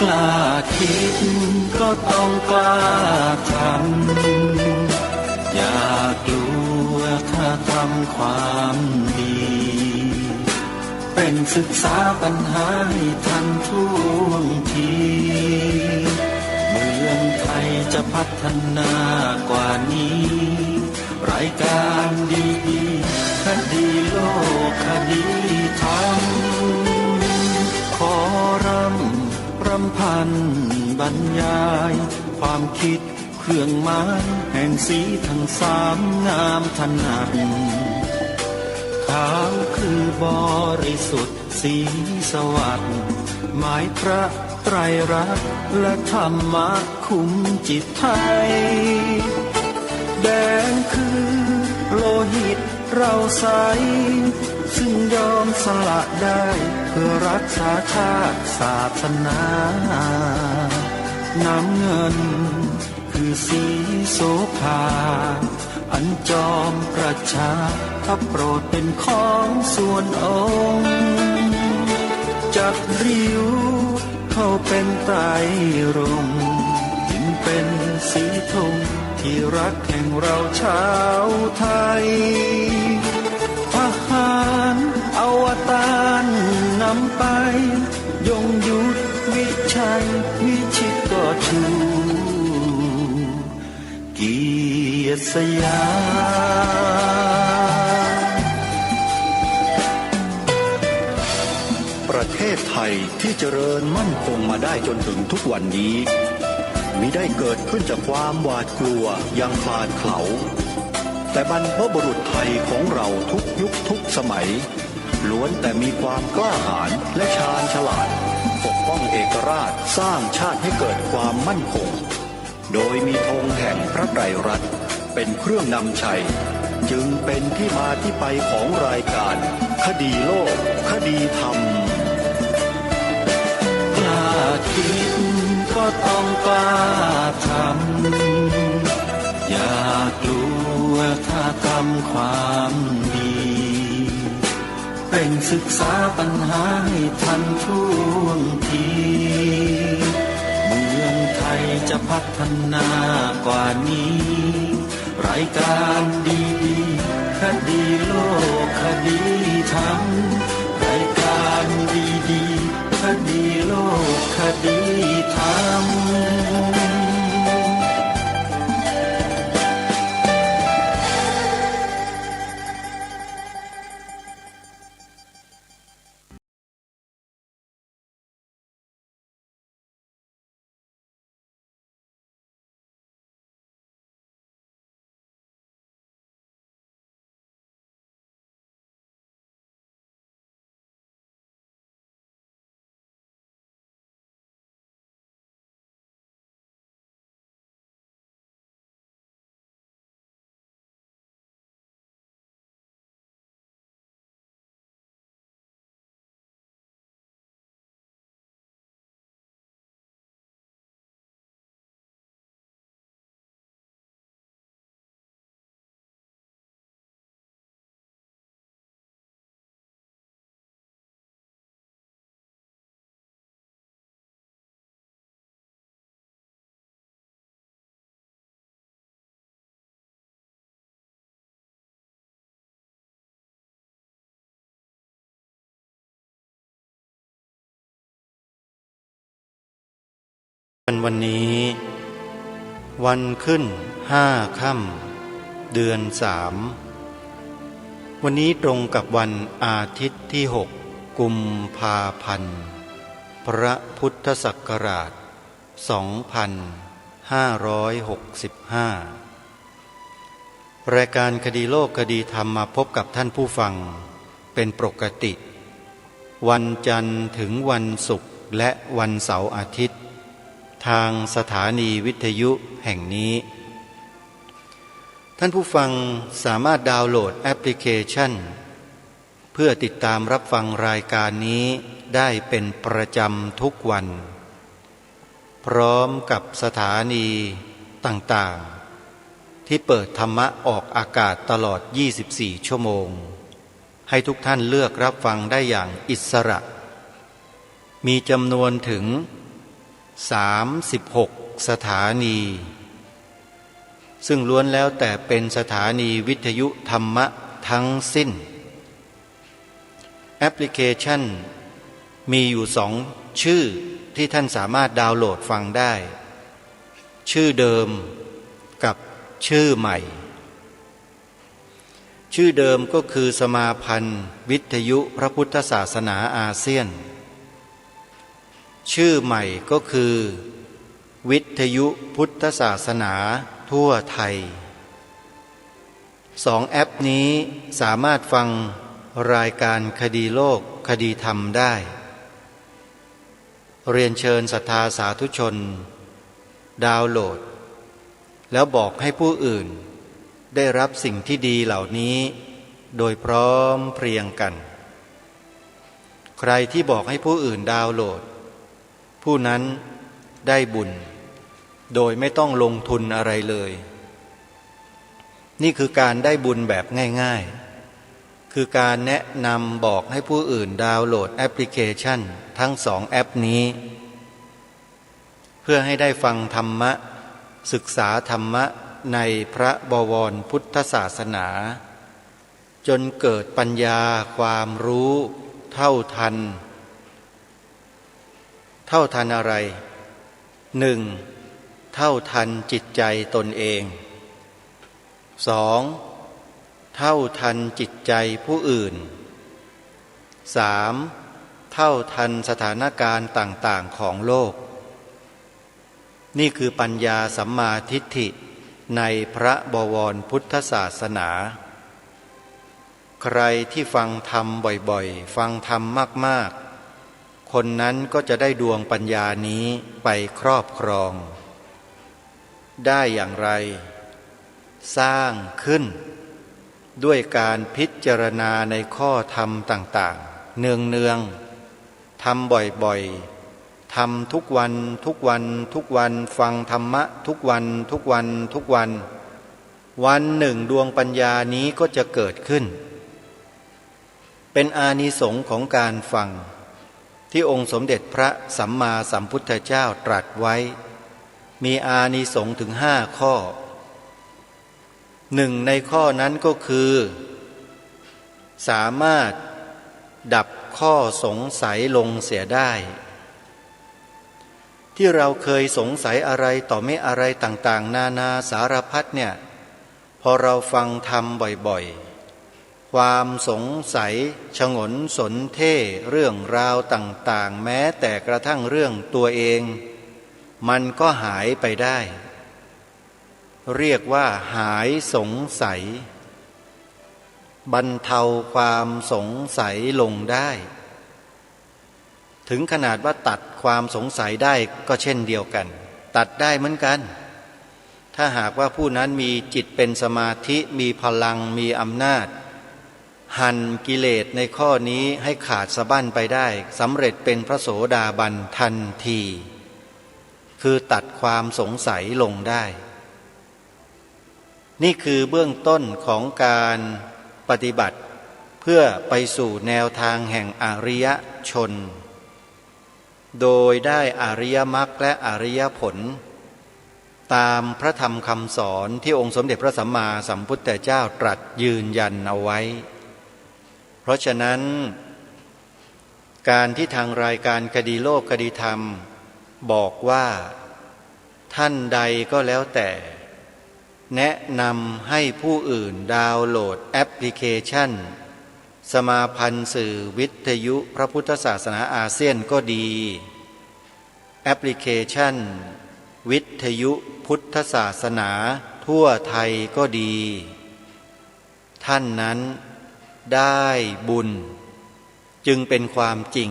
กล้าคิดก็ต้องกล้าทำอย่ากลัวถ้าทำความดีเป็นศึกษาปัญหาให้ทันท่วงทีเมืองไทยจะพัฒนากว่านี้รายการดีๆคดีโลกคดีธรรมขอรำพันบรรยายความคิดเครื่องหมายแห่งสีทั้งสามงามถนัดขาวคือบริสุทธิ์สีสวัสดิ์หมายพระไตรรัตน์และธรรมะคุ้มจิตไทยแดงคือโลหิตเราใสซึ่งยอมสละได้เพื่อรักษาชาติศาสนาน้ำเงินคือสีโสภาอันจอมประชาถ้าโปรดเป็นของส่วนองค์จับริ้วเข้าเป็นไตรรงค์ยิ่งเป็นสีธงที่รักแห่งเราชาวไทยทหารอวตารนำไปยงยุทธวิชัยวิชิตก็ชูเกียรติสยามประเทศไทยที่เจริญมั่นคงมาได้จนถึงทุกวันนี้มิได้เกิดขึ้นจากความหวาดกลัวอย่างคลาดเขลาแต่บรรพบุรุษไทยของเราทุกยุคทุกสมัยล้วนแต่มีความกล้าหาญและชาญฉลาดปกป้องเอกราชสร้างชาติให้เกิดความมั่นคงโดยมีธงแห่งพระไตรรัตน์เป็นเครื่องนำชัยจึงเป็นที่มาที่ไปของรายการคดีโลกคดีธรรมกล้าคิดก็ต้องกล้าทำอย่ากลัวถ้าทำความดีเป็นศึกษาปัญหาให้ทันท่วงทีเมืองไทยจะพัฒนากว่านี้รายการดีๆคดีโลกคดีธรรมรายการดีๆคดีโลกคดีธรรมวันนี้วันขึ้น5 ค่ำเดือน 3วันนี้ตรงกับวันอาทิตย์ที่6 กุมภาพันธ์พระพุทธศักราช2565รายการคดีโลกคดีธรรมมาพบกับท่านผู้ฟังเป็นปกติวันจันทร์ถึงวันศุกร์และวันเสาร์อาทิตย์ทางสถานีวิทยุแห่งนี้ท่านผู้ฟังสามารถดาวน์โหลดแอปพลิเคชันเพื่อติดตามรับฟังรายการนี้ได้เป็นประจำทุกวันพร้อมกับสถานีต่างๆที่เปิดธรรมะออกอากาศตลอด24 ชั่วโมงให้ทุกท่านเลือกรับฟังได้อย่างอิสระมีจำนวนถึง 36สถานีซึ่งล้วนแล้วแต่เป็นสถานีวิทยุธรรมะทั้งสิ้นแอปพลิเคชันมีอยู่2ชื่อที่ท่านสามารถดาวน์โหลดฟังได้ชื่อเดิมกับชื่อใหม่ชื่อเดิมก็คือสมาพันธ์วิทยุพระพุทธศาสนาอาเซียนชื่อใหม่ก็คือวิทยุพุทธศาสนาทั่วไทย2แอปนี้สามารถฟังรายการคดีโลกคดีธรรมได้เรียนเชิญศรัทธาสาธุชนดาวน์โหลดแล้วบอกให้ผู้อื่นได้รับสิ่งที่ดีเหล่านี้โดยพร้อมเพรียงกันใครที่บอกให้ผู้อื่นดาวน์โหลดผู้นั้นได้บุญโดยไม่ต้องลงทุนอะไรเลยนี่คือการได้บุญแบบง่ายๆคือการแนะนำบอกให้ผู้อื่นดาวน์โหลดแอปพลิเคชันทั้ง2แอปนี้เพื่อให้ได้ฟังธรรมะศึกษาธรรมะในพระบวรพุทธศาสนาจนเกิดปัญญาความรู้เท่าทันอะไร1เท่าทันจิตใจตนเอง2เท่าทันจิตใจผู้อื่น3เท่าทันสถานการณ์ต่างๆของโลกนี่คือปัญญาสัมมาทิฏฐิในพระบวรพุทธศาสนาใครที่ฟังธรรมบ่อยๆฟังธรรมมากๆคนนั้นก็จะได้ดวงปัญญานี้ไปครอบครองได้อย่างไรสร้างขึ้นด้วยการพิจารณาในข้อธรรมต่างๆเนืองๆทำบ่อยๆทำทุกวันฟังธรรมะทุกวันวันหนึ่งดวงปัญญานี้ก็จะเกิดขึ้นเป็นอานิสงส์ของการฟังที่องค์สมเด็จพระสัมมาสัมพุทธเจ้าตรัสไว้มีอานิสงส์ถึง5ข้อหนึ่งในข้อนั้นก็คือสามารถดับข้อสงสัยลงเสียได้ที่เราเคยสงสัยอะไรต่อไม่อะไรต่างๆนานาสารพัดเนี่ยพอเราฟังธรรมบ่อยๆความสงสัยฉงนสนเท่เรื่องราวต่างๆแม้แต่กระทั่งเรื่องตัวเองมันก็หายไปได้เรียกว่าหายสงสัยบรรเทาความสงสัยลงได้ถึงขนาดว่าตัดความสงสัยได้ก็เช่นเดียวกันตัดได้เหมือนกันถ้าหากว่าผู้นั้นมีจิตเป็นสมาธิมีพลังมีอำนาจหั่นกิเลสในข้อนี้ให้ขาดสะบั้นไปได้สำเร็จเป็นพระโสดาบันทันทีคือตัดความสงสัยลงได้นี่คือเบื้องต้นของการปฏิบัติเพื่อไปสู่แนวทางแห่งอริยชนโดยได้อริยมรรคและอริยผลตามพระธรรมคำสอนที่องค์สมเด็จพระสัมมาสัมพุทธเจ้าตรัสยืนยันเอาไว้เพราะฉะนั้นการที่ทางรายการคดีโลกคดีธรรมบอกว่าท่านใดก็แล้วแต่แนะนำให้ผู้อื่นดาวน์โหลดแอปพลิเคชันสมาพันธ์สื่อวิทยุพระพุทธศาสนาอาเซียนก็ดีแอปพลิเคชันวิทยุพุทธศาสนาทั่วไทยก็ดีท่านนั้นได้บุญจึงเป็นความจริง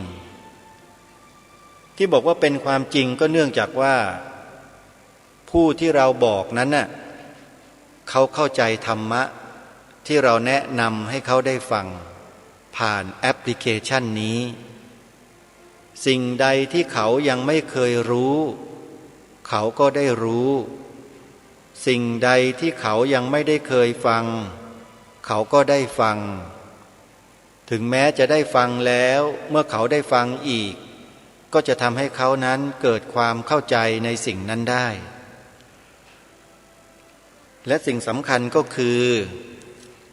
ที่บอกว่าเป็นความจริงก็เนื่องจากว่าผู้ที่เราบอกนั้นน่ะเขาเข้าใจธรรมะที่เราแนะนำให้เขาได้ฟังผ่านแอปพลิเคชันนี้สิ่งใดที่เขายังไม่เคยรู้เขาก็ได้รู้สิ่งใดที่เขายังไม่ได้เคยฟังเขาก็ได้ฟังถึงแม้จะได้ฟังแล้วเมื่อเขาได้ฟังอีก ก็จะทำให้เขานั้นเกิดความเข้าใจในสิ่งนั้นได้และสิ่งสำคัญก็คือ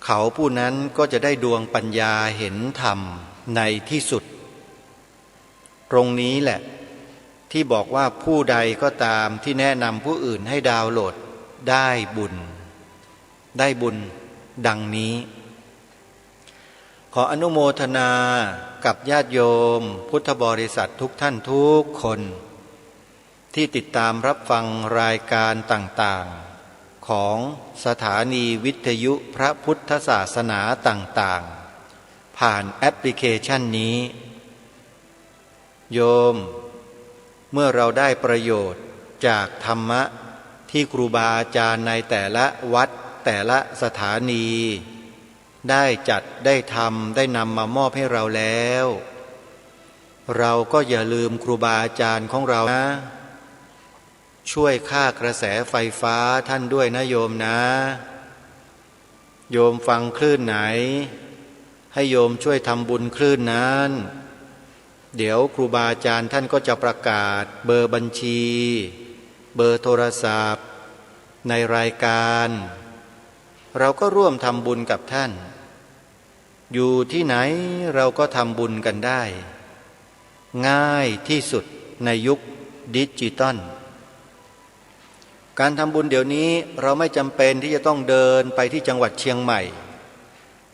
เขาผู้นั้นก็จะได้ดวงปัญญาเห็นธรรมในที่สุดตรงนี้แหละที่บอกว่าผู้ใดก็ตามที่แนะนำผู้อื่นให้ดาวน์โหลดได้บุญดังนี้ขออนุโมทนากับญาติโยมพุทธบริษัททุกท่านทุกคนที่ติดตามรับฟังรายการต่างๆของสถานีวิทยุพระพุทธศาสนาต่างๆผ่านแอปพลิเคชันนี้โยมเมื่อเราได้ประโยชน์จากธรรมะที่ครูบาอาจารย์ในแต่ละวัดแต่ละสถานีได้จัดได้ทำได้นำมามอบให้เราแล้วเราก็อย่าลืมครูบาอาจารย์ของเรานะช่วยค่ากระแสไฟฟ้าท่านด้วยนะโยมนะโยมฟังคลื่นไหนให้โยมช่วยทำบุญคลื่นนั้นเดี๋ยวครูบาอาจารย์ท่านก็จะประกาศเบอร์บัญชีเบอร์โทรศัพท์ในรายการเราก็ร่วมทำบุญกับท่านอยู่ที่ไหนเราก็ทำบุญกันได้ง่ายที่สุดในยุคดิจิตอลการทำบุญเดี๋ยวนี้เราไม่จำเป็นที่จะต้องเดินไปที่จังหวัดเชียงใหม่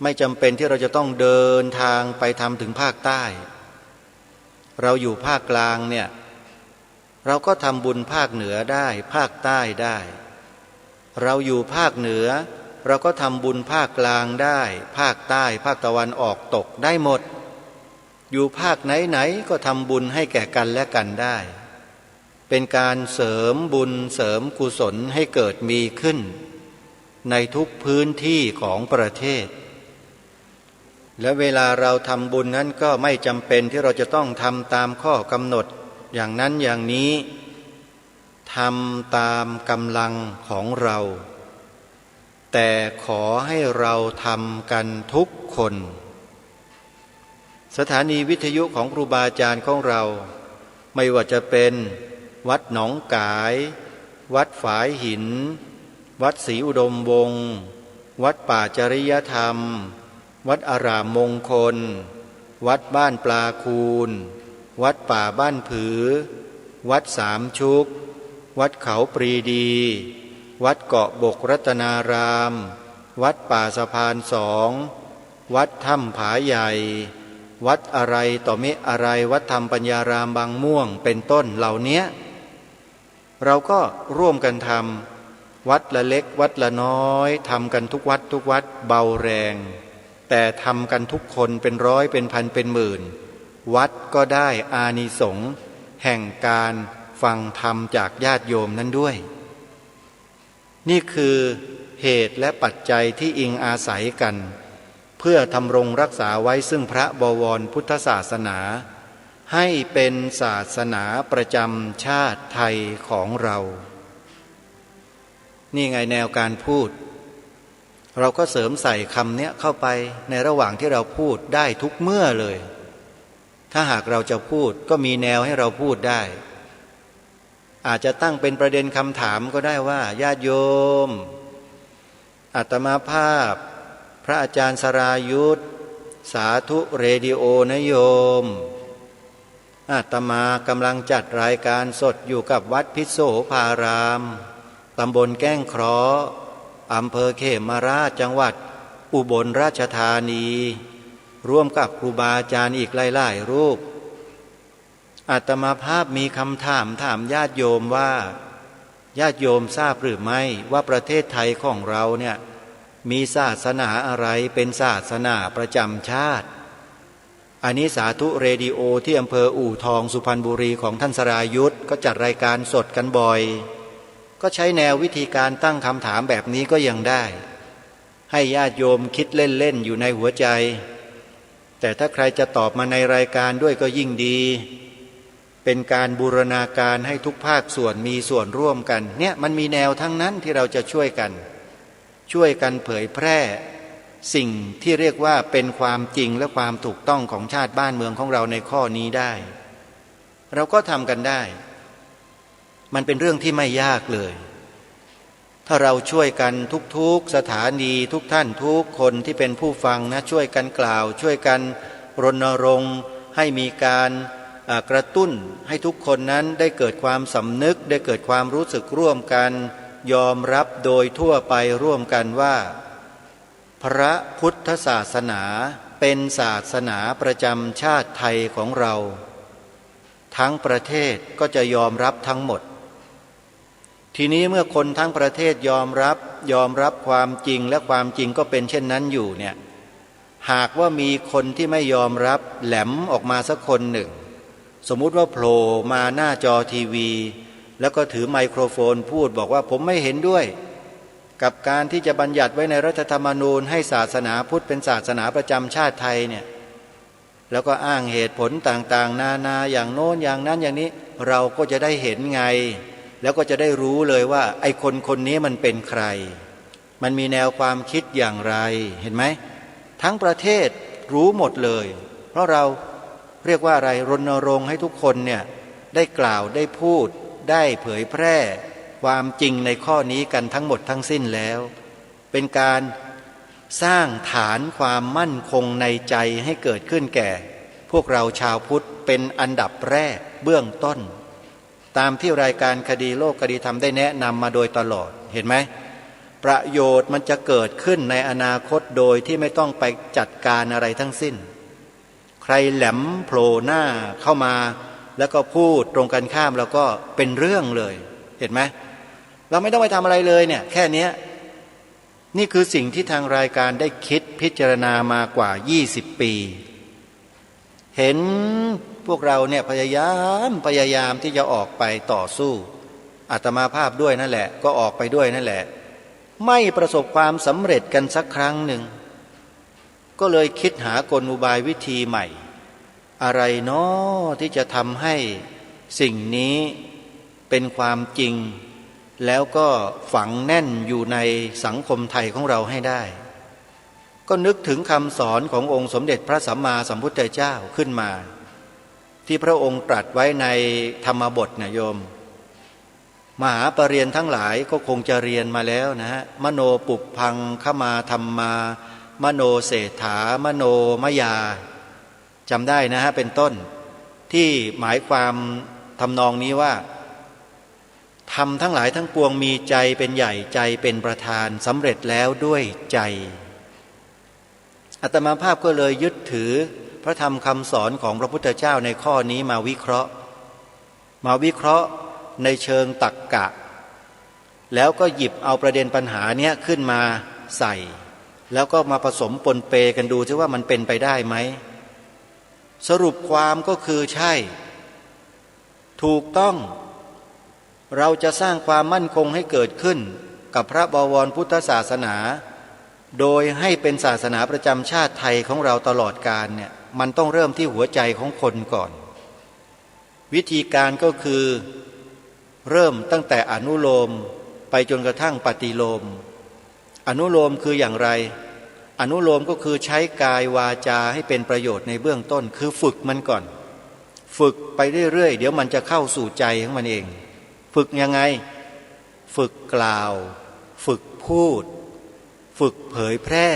ไม่จำเป็นที่เราจะต้องเดินทางไปทำถึงภาคใต้เราอยู่ภาคกลางเนี่ยเราก็ทำบุญภาคเหนือได้ภาคใต้ได้เราอยู่ภาคเหนือเราก็ทำบุญภาคกลางได้ภาคใต้ภาคตะวันออกตกได้หมดอยู่ภาคไหนๆก็ทำบุญให้แก่กันและกันได้เป็นการเสริมบุญเสริมกุศลให้เกิดมีขึ้นในทุกพื้นที่ของประเทศและเวลาเราทำบุญนั้นก็ไม่จำเป็นที่เราจะต้องทำตามข้อกำหนดอย่างนั้นอย่างนี้ทำตามกำลังของเราแต่ขอให้เราทำกันทุกคนสถานีวิทยุของครูบาอาจารย์ของเราไม่ว่าจะเป็นวัดหนองกายวัดฝายหินวัดศรีอุดมวงศ์วัดป่าจริยธรรมวัดอารามมงคลวัดบ้านปลาคูนวัดป่าบ้านผือวัดสามชุกวัดเขาปรีดีวัดเกาะบกรัตนารามวัดป่าสะพานสองวัดถ้ำผาใหญ่วัดอะไรต่อมิอะไรวัดธรรมปัญญารามบางม่วงเป็นต้นเหล่านี้เราก็ร่วมกันทำวัดละเล็กวัดละน้อยทำกันทุกวัดเบาแรงแต่ทำกันทุกคนเป็นร้อยเป็นพันเป็นหมื่นวัดก็ได้อานิสงส์แห่งการฟังธรรมจากญาติโยมนั้นด้วยนี่คือเหตุและปัจจัยที่อิงอาศัยกันเพื่อทำรงรักษาไว้ซึ่งพระบวรพุทธศาสนาให้เป็นศาสนาประจำชาติไทยของเรานี่ไงแนวการพูดเราก็เสริมใส่คำนี้เข้าไปในระหว่างที่เราพูดได้ทุกเมื่อเลยถ้าหากเราจะพูดก็มีแนวให้เราพูดได้อาจจะตั้งเป็นประเด็นคำถามก็ได้ว่าญาติโยมอาตมาภาพพระอาจารย์สรายุทธสาธุเรดิโอนะโยมอาตมากำลังจัดรายการสดอยู่กับวัดพิโสภารามตำบลแก้งเคราะห์อำเภอเขมราชจังหวัดอุบลราชธานีร่วมกับครูบาอาจารย์อีกหลายๆรูปอาตมาภาพมีคำถามญาติโยมว่าญาติโยมทราบหรือไม่ว่าประเทศไทยของเราเนี่ยมีศาสนาอะไรเป็นศาสนาประจำชาติอันนี้สาธุเรดิโอที่อำเภออู่ทองสุพรรณบุรีของท่านสรายุทธก็จัดรายการสดกันบ่อยก็ใช้แนววิธีการตั้งคำถามแบบนี้ก็ยังได้ให้ญาติโยมคิดเล่นๆอยู่ในหัวใจแต่ถ้าใครจะตอบมาในรายการด้วยก็ยิ่งดีเป็นการบูรณาการให้ทุกภาคส่วนมีส่วนร่วมกันเนี่ยมันมีแนวทั้งนั้นที่เราจะช่วยกันเผยแพร่สิ่งที่เรียกว่าเป็นความจริงและความถูกต้องของชาติบ้านเมืองของเราในข้อนี้ได้ เราก็ทำกันได้มันเป็นเรื่องที่ไม่ยากเลยถ้าเราช่วยกันทุกๆสถานีทุกท่านทุกคนที่เป็นผู้ฟังนะช่วยกันกล่าวช่วยกันรณรงค์ให้มีการกระตุ้นให้ทุกคนนั้นได้เกิดความสำนึกได้เกิดความรู้สึกร่วมกันยอมรับโดยทั่วไปร่วมกันว่าพระพุทธศาสนาเป็นศาสนาประจำชาติไทยของเราทั้งประเทศก็จะยอมรับทั้งหมดทีนี้เมื่อคนทั้งประเทศยอมรับความจริงและความจริงก็เป็นเช่นนั้นอยู่เนี่ยหากว่ามีคนที่ไม่ยอมรับแหลมออกมาสักคนหนึ่งสมมุติว่าโผล่มาหน้าจอทีวีแล้วก็ถือไมโครโฟนพูดบอกว่าผมไม่เห็นด้วยกับการที่จะบัญญัติไว้ในรัฐธรรมนูญให้ศาสนาพุทธเป็นศาสนาประจำชาติไทยเนี่ยแล้วก็อ้างเหตุผลต่างๆนานาอย่างโน้นอย่างนั้นอย่างนี้เราก็จะได้เห็นไงแล้วก็จะได้รู้เลยว่าไอ้คนนี้มันเป็นใครมันมีแนวความคิดอย่างไรเห็นไหมทั้งประเทศรู้หมดเลยเพราะเราเรียกว่าอะไรรณรงค์ให้ทุกคนเนี่ยได้กล่าวได้พูดได้เผยแพร่ความจริงในข้อนี้กันทั้งหมดทั้งสิ้นแล้วเป็นการสร้างฐานความมั่นคงในใจให้เกิดขึ้นแก่พวกเราชาวพุทธเป็นอันดับแรกเบื้องต้นตามที่รายการคดีโลกคดีธรรมได้แนะนำมาโดยตลอดเห็นไหมประโยชน์มันจะเกิดขึ้นในอนาคตโดยที่ไม่ต้องไปจัดการอะไรทั้งสิ้นใครแหลมโผล่หน้าเข้ามาแล้วก็พูดตรงกันข้ามแล้วก็เป็นเรื่องเลยเห็นไหมเราไม่ต้องไปทำอะไรเลยเนี่ยแค่นี้นี่คือสิ่งที่ทางรายการได้คิดพิจารณามากว่า20 ปีเห็นพวกเราเนี่ยพยายามที่จะออกไปต่อสู้อาตมาภาพด้วยนั่นแหละก็ออกไปด้วยนั่นแหละไม่ประสบความสำเร็จกันสักครั้งหนึ่งก็เลยคิดหากลอุบายวิธีใหม่อะไรเนาะที่จะทำให้สิ่งนี้เป็นความจริงแล้วก็ฝังแน่นอยู่ในสังคมไทยของเราให้ได้ก็นึกถึงคำสอนขององค์สมเด็จพระสัมมาสัมพุทธเจ้าขึ้นมาที่พระองค์ตรัสไว้ในธรรมบทนะโยมมหาปรริญญาทั้งหลายก็คงจะเรียนมาแล้วนะฮะมโนปุพพังขมาธรรมามโนเศรษฐามโนมยาจำได้นะฮะเป็นต้นที่หมายความทำนองนี้ว่าธรรมทั้งหลายทั้งปวงมีใจเป็นใหญ่ใจเป็นประธานสำเร็จแล้วด้วยใจอาตมาภาพก็เลยยึดถือพระธรรมคำสอนของพระพุทธเจ้าในข้อนี้มาวิเคราะห์ในเชิงตรรกะแล้วก็หยิบเอาประเด็นปัญหาเนี้ยขึ้นมาใส่แล้วก็มาผสมปนเปกันดูซิว่ามันเป็นไปได้ไหมสรุปความก็คือใช่ถูกต้องเราจะสร้างความมั่นคงให้เกิดขึ้นกับพระบวรพุทธศาสนาโดยให้เป็นศาสนาประจำชาติไทยของเราตลอดกาลเนี่ยมันต้องเริ่มที่หัวใจของคนก่อนวิธีการก็คือเริ่มตั้งแต่อนุโลมไปจนกระทั่งปฏิโลมอนุโลมคืออย่างไรอนุโลมก็คือใช้กายวาจาให้เป็นประโยชน์ในเบื้องต้นคือฝึกมันก่อนฝึกไปเรื่อยๆเดี๋ยวมันจะเข้าสู่ใจของมันเองฝึกยังไงฝึกกล่าวฝึกพูดฝึกเผยแพร่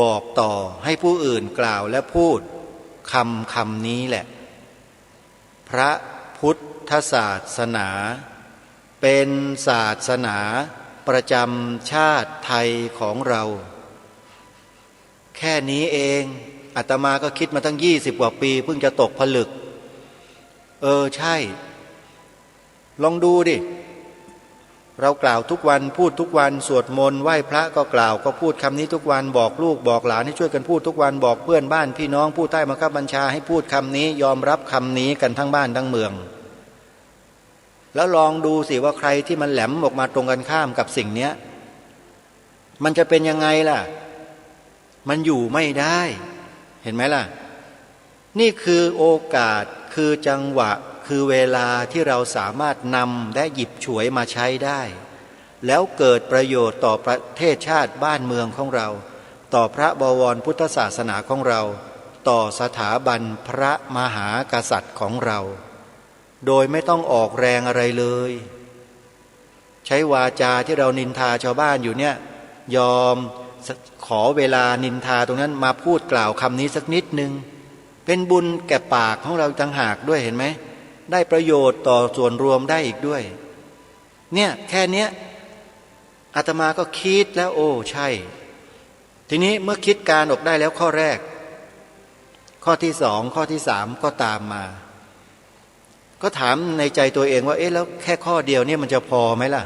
บอกต่อให้ผู้อื่นกล่าวและพูดคำนี้แหละพระพุทธศาสนาเป็นศาสนาประจำชาติไทยของเราแค่นี้เองอาตมาก็คิดมาตั้ง20 กว่าปีเพิ่งจะตกผลึกใช่ลองดูดิเรากล่าวทุกวันพูดทุกวันสวดมนต์ไหว้พระก็กล่าวก็พูดคำนี้ทุกวันบอกลูกบอกหลานให้ช่วยกันพูดทุกวันบอกเพื่อนบ้านพี่น้องผู้ใต้บังคับบัญชาให้พูดคำนี้ยอมรับคำนี้กันทั้งบ้านทั้งเมืองแล้วลองดูสิว่าใครที่มันแหลมออกมาตรงกันข้ามกับสิ่งเนี้ยมันจะเป็นยังไงล่ะมันอยู่ไม่ได้เห็นไหมล่ะนี่คือโอกาสคือจังหวะคือเวลาที่เราสามารถนำและหยิบฉวยมาใช้ได้แล้วเกิดประโยชน์ต่อประเทศชาติบ้านเมืองของเราต่อพระบวรพุทธศาสนาของเราต่อสถาบันพระมหากษัตริย์ของเรา โดยไม่ต้องออกแรงอะไรเลย ใช้วาจาที่เรานินทาชาวบ้านอยู่เนี่ยยอมขอเวลานินทาตรงนั้นมาพูดกล่าวคำนี้สักนิดนึงเป็นบุญแก่ปากของเราต่างหากด้วยเห็นไหมได้ประโยชน์ต่อส่วนรวมได้อีกด้วยเนี่ยแค่เนี้ยอาตมาก็คิดแล้วโอ้ใช่ทีนี้เมื่อคิดการออกได้แล้วข้อแรกข้อที่สองข้อที่สามก็ตามมาก็ถามในใจตัวเองว่าเอ๊ะแล้วแค่ข้อเดียวเนี่ยมันจะพอไหมล่ะ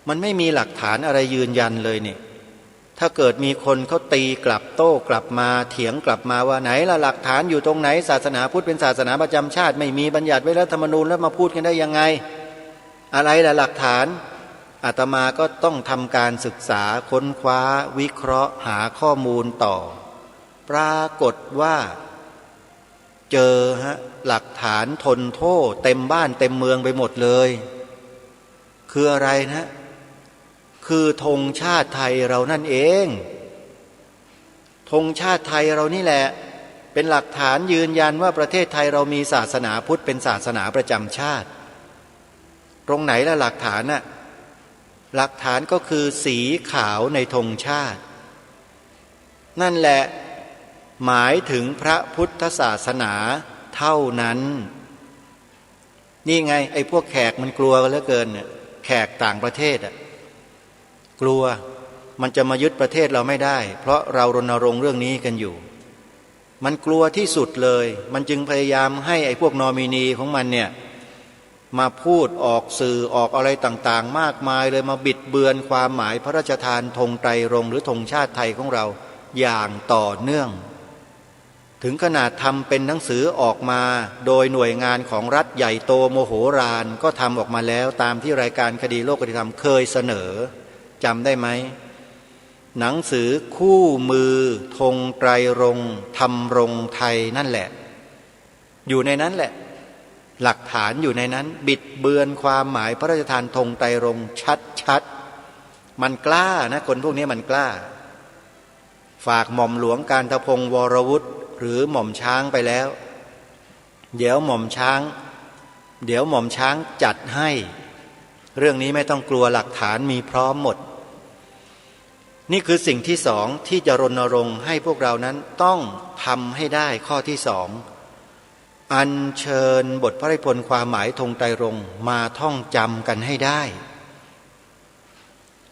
มันไม่มีหลักฐานอะไรยืนยันเลยเนี่ยถ้าเกิดมีคนเขาตีกลับโต้กลับมาเถียงกลับมาว่าไหนล่ะหลักฐานอยู่ตรงไหนศาสนาพุทธเป็นศาสนาประจำชาติไม่มีบัญญัติไว้รัฐธรรมนูญแล้วมาพูดกันได้ยังไงอะไรล่ะหลักฐานอาตมาก็ต้องทำการศึกษาค้นคว้าวิเคราะห์หาข้อมูลต่อปรากฏว่าเจอหลักฐานทนโทษเต็มบ้านเต็มเมืองไปหมดเลยคืออะไรนะคือธงชาติไทยเรานั่นเองธงชาติไทยเรานี่แหละเป็นหลักฐานยืนยันว่าประเทศไทยเรามีศาสนาพุทธเป็นศาสนาประจำชาติตรงไหนล่ะหลักฐานน่ะหลักฐานก็คือสีขาวในธงชาตินั่นแหละหมายถึงพระพุทธศาสนาเท่านั้นนี่ไงไอ้พวกแขกมันกลัวกันเหลือเกินเนี่ยแขกต่างประเทศอ่ะกลัวมันจะมายึดประเทศเราไม่ได้เพราะเรารณรงค์เรื่องนี้กันอยู่มันกลัวที่สุดเลยมันจึงพยายามให้ไอ้พวกนอมินีของมันเนี่ยมาพูดออกสื่อออกอะไรต่างๆมากมายเลยมาบิดเบือนความหมายพระราชทานธงไตรรงค์หรือธงชาติไทยของเราอย่างต่อเนื่องถึงขนาดทำเป็นหนังสือออกมาโดยหน่วยงานของรัฐใหญ่โตโมโหฬารก็ทำออกมาแล้วตามที่รายการคดีโลกธรรมเคยเสนอจำได้ไหมหนังสือคู่มือธงไตรรงค์ธรรมรงค์ไทยนั่นแหละอยู่ในนั้นแหละหลักฐานอยู่ในนั้นบิดเบือนความหมายพระราชทานธงไตรรงค์ชัดๆมันกล้านะคนพวกนี้มันกล้าฝากหม่อมหลวงกาญจพงศ์วรวุฒิหรือหม่อมช้างไปแล้วเดี๋ยวหม่อมช้างจัดให้เรื่องนี้ไม่ต้องกลัวหลักฐานมีพร้อมหมดนี่คือสิ่งที่สองที่จะรณรงค์ให้พวกเรานั้นต้องทำให้ได้ข้อที่สองอัญเชิญบทพระราชนิพนธ์ความหมายธงไตรรงค์มาท่องจำกันให้ได้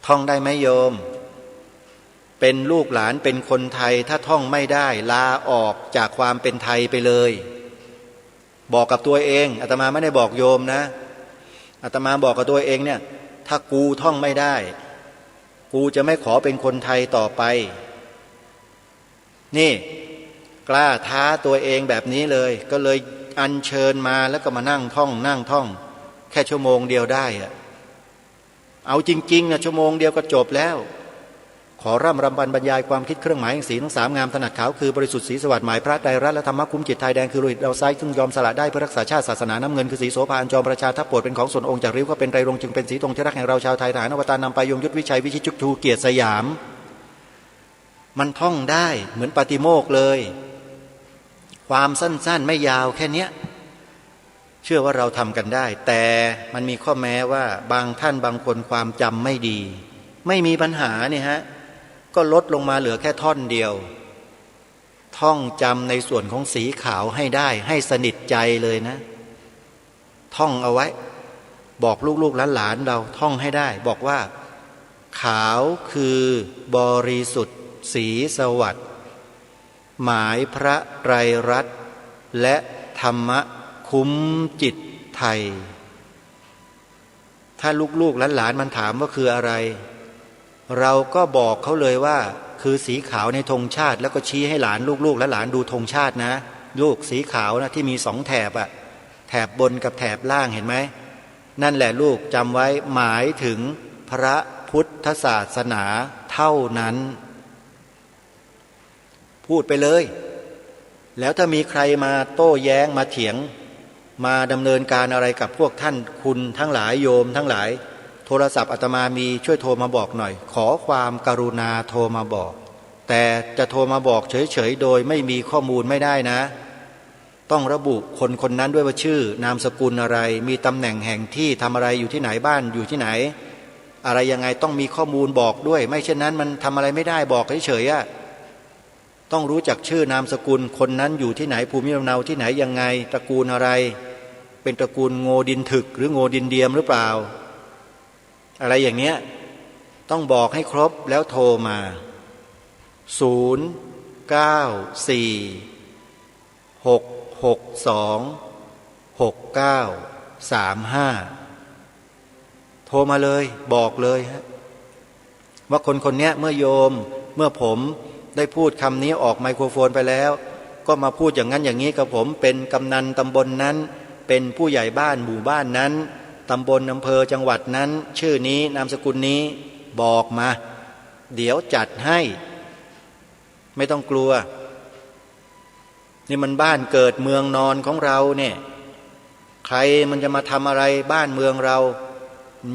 ท่องได้ไหมโยมเป็นลูกหลานเป็นคนไทยถ้าท่องไม่ได้ลาออกจากความเป็นไทยไปเลยบอกกับตัวเองอาตมาไม่ได้บอกโยมนะอาตมาบอกกับตัวเองเนี่ยถ้ากูท่องไม่ได้กูจะไม่ขอเป็นคนไทยต่อไปนี่กล้าท้าตัวเองแบบนี้เลยก็เลยอัญเชิญมาแล้วก็มานั่งท่องแค่ชั่วโมงเดียวได้อะเอาจริงๆนะชั่วโมงเดียวก็จบแล้วขอร่ำรำบรรยายความคิดเครื่องหมายแห่งสีทั้งสามงามถนัดขาวคือบริสุทธิ์สีสวัสดิ์หมายพระไตรรัตน์และธรรมะคุ้มจิตไทยแดงคือโลหิตเราไซซึ่งยอมสละได้เพื่อรักษาชาติศาสนาน้ำเงินคือสีโสภาอันจอมประชาทัพโปรดเป็นของส่วนองค์จากริ้วก็เป็นไตรรงค์จึงเป็นสีธงชรักแห่งเราชาวไทยทหารอวตารนำไปยงยุทธวิชัยวิชิตจุกชูเกียรติสยามมันท่องได้เหมือนปาฏิโมกข์เลยความสั้นๆไม่ยาวแค่เนี้ยเชื่อว่าเราทำกันได้แต่มันมีข้อแม้ว่าบางท่านบางคนความจำไม่ดีไม่มีปัญหาเนี่ยฮะก็ลดลงมาเหลือแค่ท่อนเดียวท่องจำในส่วนของสีขาวให้ได้ให้สนิทใจเลยนะท่องเอาไว้บอกลูกๆหลานๆเราท่องให้ได้บอกว่าขาวคือบริสุทธิ์สีสวัสดิ์หมายพระไตรรัตน์และธรรมะคุ้มจิตไทยถ้าลูกๆหลานๆมันถามว่าคืออะไรเราก็บอกเขาเลยว่าคือสีขาวในธงชาติแล้วก็ชี้ให้หลานลูกๆและหลานดูธงชาตินะลูกสีขาวนะที่มีสองแถบอะแถบบนกับแถบล่างเห็นไหมนั่นแหละลูกจำไว้หมายถึงพระพุทธศาสนาเท่านั้นพูดไปเลยแล้วถ้ามีใครมาโต้แย้งมาเถียงมาดำเนินการอะไรกับพวกท่านคุณทั้งหลายโยมทั้งหลายโทรศัพท์อาตมามีช่วยโทรมาบอกหน่อยขอความกรุณาโทรมาบอกแต่จะโทรมาบอกเฉยๆโดยไม่มีข้อมูลไม่ได้นะ ต้องระบุคนคนนั้นด้วยว่าชื่อนามสกุลอะไรมีตำแหน่งแห่งที่ทำอะไรอยู่ที่ไหนบ้านอยู่ที่ไหนอะไรยังไงต้องมีข้อมูลบอกด้วยไม่เช่นนั้นมันทำอะไรไม่ได้บอกเฉยๆต้องรู้จักชื่อนามสกุลคนนั้นอยู่ที่ไหนภูมิลำเนาที่ไหนยังไงตระกูลอะไรเป็นตระกูลโงดินถึกหรือโงดินเดียมหรือเปล่าอะไรอย่างเนี้ยต้องบอกให้ครบแล้วโทรมา094-662-6935โทรมาเลยบอกเลยฮะว่าคนคนนี้เมื่อโยมเมื่อผมได้พูดคำนี้ออกไมโครโฟนไปแล้วก็มาพูดอย่างนั้นอย่างนี้กับผมเป็นกำนันตำบลนั้นเป็นผู้ใหญ่บ้านหมู่บ้านนั้นตำบลอำเภอจังหวัดนั้นชื่อนี้นามสกุลนี้บอกมาเดี๋ยวจัดให้ไม่ต้องกลัวนี่มันบ้านเกิดเมืองนอนของเราเนี่ยใครมันจะมาทำอะไรบ้านเมืองเรา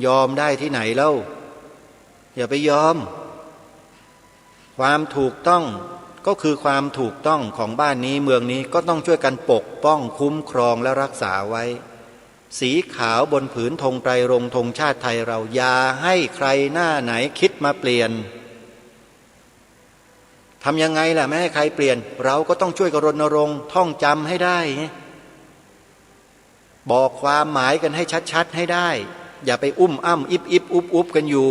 ยอมได้ที่ไหนเล่าอย่าไปยอมความถูกต้องก็คือความถูกต้องของบ้านนี้เมืองนี้ก็ต้องช่วยกันปกป้องคุ้มครองและรักษาไว้สีขาวบนผืนธงไตรรงค์ธงชาติไทยเราอย่าให้ใครหน้าไหนคิดมาเปลี่ยนทำยังไงล่ะไม่ให้ใครเปลี่ยนเราก็ต้องช่วยกันรณรงค์ท่องจำให้ได้บอกความหมายกันให้ชัดๆให้ได้อย่าไปอุ้มอ้ำอิบอิบอุบอุบกันอยู่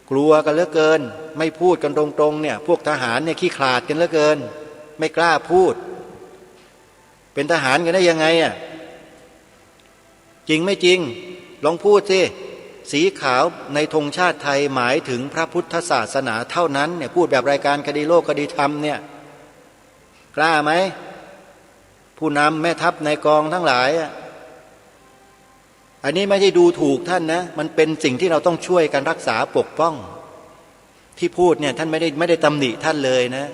กลัวกันเหลือเกินไม่พูดกันตรงๆเนี่ยพวกทหารเนี่ยขี้ขลาดกันเหลือเกินไม่กล้าพูดเป็นทหารกันได้ยังไงอ่ะจริงไม่จริงลองพูดสิสีขาวในธงชาติไทยหมายถึงพระพุทธศาสนาเท่านั้นเนี่ยพูดแบบรายการคดีโลกคดีธรรมเนี่ยกล้าไหมผู้นำแม่ทัพในกองทั้งหลายอันนี้ไม่ได้ดูถูกท่านนะมันเป็นสิ่งที่เราต้องช่วยกันรักษาปกป้องที่พูดเนี่ยท่านไม่ได้ตำหนิท่านเลยนะ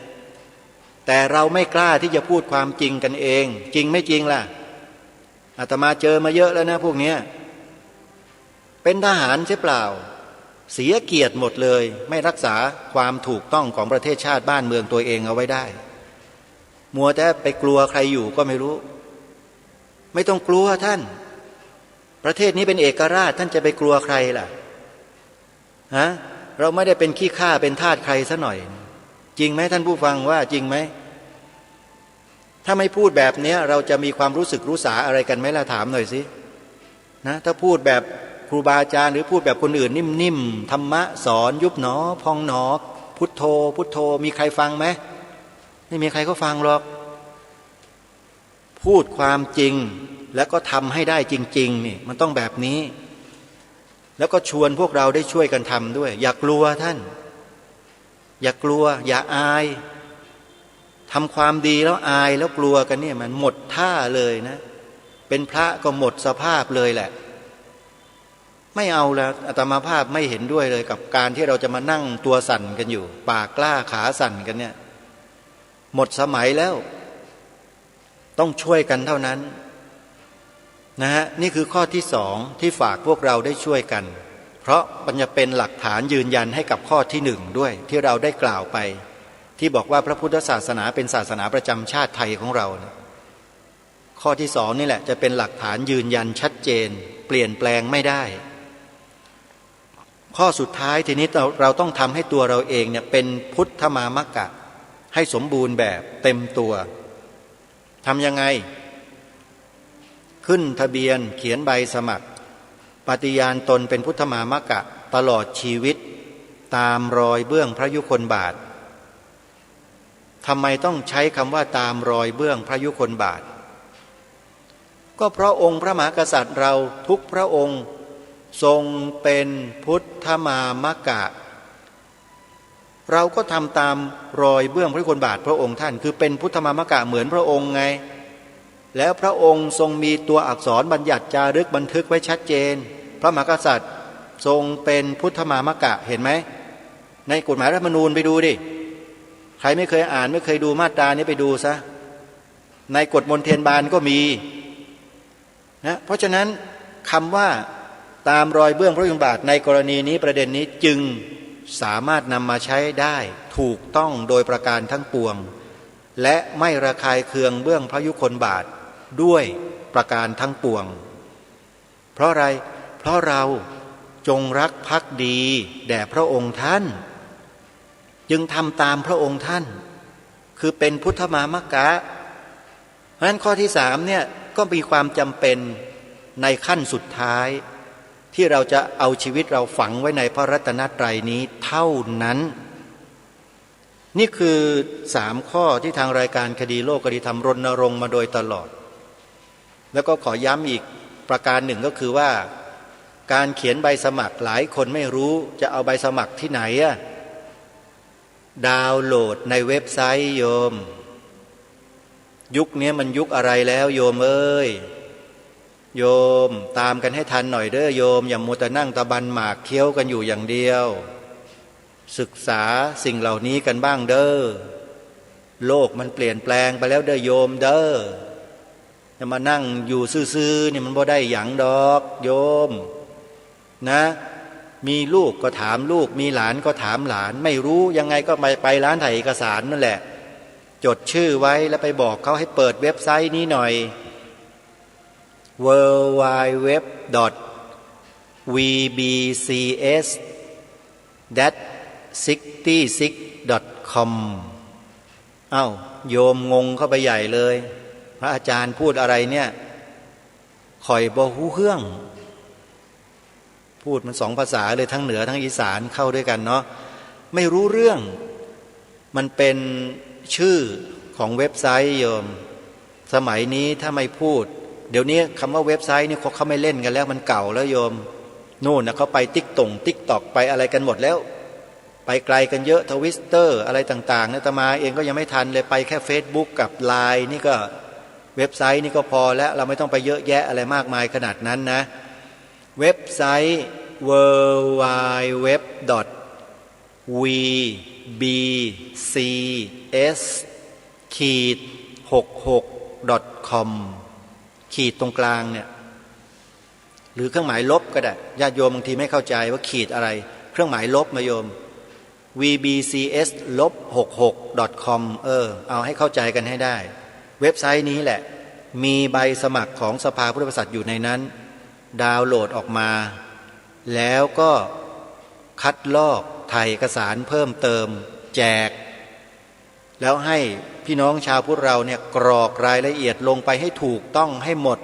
แต่เราไม่กล้าที่จะพูดความจริงกันเองจริงไม่จริงล่ะอาตมาเจอมาเยอะแล้วนะพวกเนี้ยเป็นทหารใช่เปล่าเสียเกียรติหมดเลยไม่รักษาความถูกต้องของประเทศชาติบ้านเมืองตัวเองเอาไว้ได้มัวแต่ไปกลัวใครอยู่ก็ไม่รู้ไม่ต้องกลัวท่านประเทศนี้เป็นเอกราชท่านจะไปกลัวใครล่ะฮะเราไม่ได้เป็นขี้ข้าเป็นทาสใครซะหน่อยจริงไหมท่านผู้ฟังว่าจริงไหมถ้าไม่พูดแบบนี้เราจะมีความรู้สึกรู้สาอะไรกันไหมล่ะถามหน่อยสินะถ้าพูดแบบครูบาอาจารย์หรือพูดแบบคนอื่นนิ่มๆธรรมะสอนยุบหนอพองหนอพุทโธพุทโธมีใครฟังไหมไม่มีใครก็ฟังหรอกพูดความจริงแล้วก็ทำให้ได้จริงๆนี่มันต้องแบบนี้แล้วก็ชวนพวกเราได้ช่วยกันทำด้วยอย่ากลัวท่านอย่ากลัวอย่าอายทำความดีแล้วอายแล้วกลัวกันเนี่ยมันหมดท่าเลยนะเป็นพระก็หมดสภาพเลยแหละไม่เอาแล้วอาตมาภาพไม่เห็นด้วยเลยกับการที่เราจะมานั่งตัวสั่นกันอยู่ปากกล้าขาสั่นกันเนี่ยหมดสมัยแล้วต้องช่วยกันเท่านั้นนะฮะนี่คือข้อที่สองที่ฝากพวกเราได้ช่วยกันเพราะมันจะเป็นหลักฐานยืนยันให้กับข้อที่หนึ่งด้วยที่เราได้กล่าวไปที่บอกว่าพระพุทธศาสนาเป็นศาสนาประจำชาติไทยของเรานะข้อที่สองนี่แหละจะเป็นหลักฐานยืนยันชัดเจนเปลี่ยนแปลงไม่ได้ข้อสุดท้ายทีนี้เราต้องทำให้ตัวเราเองเนี่ยเป็นพุทธมามกะให้สมบูรณ์แบบเต็มตัวทำยังไงขึ้นทะเบียนเขียนใบสมัครปฏิญาณตนเป็นพุทธมามกะตลอดชีวิตตามรอยเบื้องพระยุคลบาททำไมต้องใช้คำว่าตามรอยเบื้องพระยุคลบาทก็เพราะองค์พระมหากษัตริย์เราทุกพระองค์ทรงเป็นพุทธมามกะเราก็ทำตามรอยเบื้องพระยุคลบาทพระองค์ท่านคือเป็นพุทธมามกะเหมือนพระองค์ไงแล้วพระองค์ทรงมีตัวอักษรบัญญัติจารึกบันทึกไว้ชัดเจนพระมหากษัตริย์ทรงเป็นพุทธมามกะเห็นไหมในกฎหมายรัฐธรรมนูญไปดูดิใครไม่เคยอ่านไม่เคยดูมาตรานี้ไปดูซะในกฎมนเทียนบานก็มีนะเพราะฉะนั้นคำว่าตามรอยเบื้องพระยุคลบาทในกรณีนี้ประเด็นนี้จึงสามารถนำมาใช้ได้ถูกต้องโดยประการทั้งปวง และไม่ระคายเคืองเบื้องพระยุคลบาทด้วยประการทั้งปวงเพราะอะไรเพราะเราจงรักภักดีแด่พระองค์ท่านจึงทำตามพระองค์ท่านคือเป็นพุทธมามกะเพราะฉะนั้นข้อที่3เนี่ยก็มีความจำเป็นในขั้นสุดท้ายที่เราจะเอาชีวิตเราฝังไว้ในพระรัตนตรัยนี้เท่านั้นนี่คือ3ข้อที่ทางรายการคดีโลกคดีธรรมรณรงค์มาโดยตลอดแล้วก็ขอย้ำอีกประการหนึ่งก็คือว่าการเขียนใบสมัครหลายคนไม่รู้จะเอาใบสมัครที่ไหนอะดาวน์โหลดในเว็บไซต์โยมยุคนี้มันยุคอะไรแล้วโยมเอ้ยโยมตามกันให้ทันหน่อยเด้อโยมอย่ามัวแต่นั่งตะบันหมากเคี้ยวกันอยู่อย่างเดียวศึกษาสิ่งเหล่านี้กันบ้างเด้อโลกมันเปลี่ยนแปลงไปแล้วเด้อโยมเด้อจะมานั่งอยู่ซื่อๆนี่มันบ่ได้หยังดอกโยมนะมีลูกก็ถามลูกมีหลานก็ถามหลานไม่รู้ยังไงก็ไปร้านถ่ายเอกสารนั่นแหละจดชื่อไว้แล้วไปบอกเขาให้เปิดเว็บไซต์นี้หน่อย www.vbcs-66.com เอ้าโยมงงเข้าไปใหญ่เลยพระอาจารย์พูดอะไรเนี่ยข่อยบ่ฮู้เรื่องพูดมัน2ภาษาเลยทั้งเหนือทั้งอีสานเข้าด้วยกันเนาะไม่รู้เรื่องมันเป็นชื่อของเว็บไซต์โยมสมัยนี้ถ้าไม่พูดเดี๋ยวนี้คำว่าเว็บไซต์นี่เขาไม่เล่นกันแล้วมันเก่าแล้วโยมนู่นนะเขาไปติ๊กต็อกไปอะไรกันหมดแล้วไปไกลกันเยอะทวิตเตอร์อะไรต่างๆนะอาตมาเองก็ยังไม่ทันเลยไปแค่ Facebook กับ LINE นี่ก็เว็บไซต์นี่ก็พอแล้วเราไม่ต้องไปเยอะแยะอะไรมากมายขนาดนั้นนะเว็บไซต์ www.vbcs-66.com ขีดตรงกลางเนี่ยหรือเครื่องหมายลบก็ได้ญาติโยมบางทีไม่เข้าใจว่าขีดอะไรเครื่องหมายลบมาโยม vbcs-66.com เอาให้เข้าใจกันให้ได้เว็บไซต์นี้แหละมีใบสมัครของสภาพุทธบริษัทอยู่ในนั้นดาวน์โหลดออกมาแล้วก็คัดลอกถ่ายเอกสารเพิ่มเติมแจกแล้วให้พี่น้องชาวพุทธเราเนี่ยกรอกรายละเอียดลงไปให้ถูกต้องให้หมด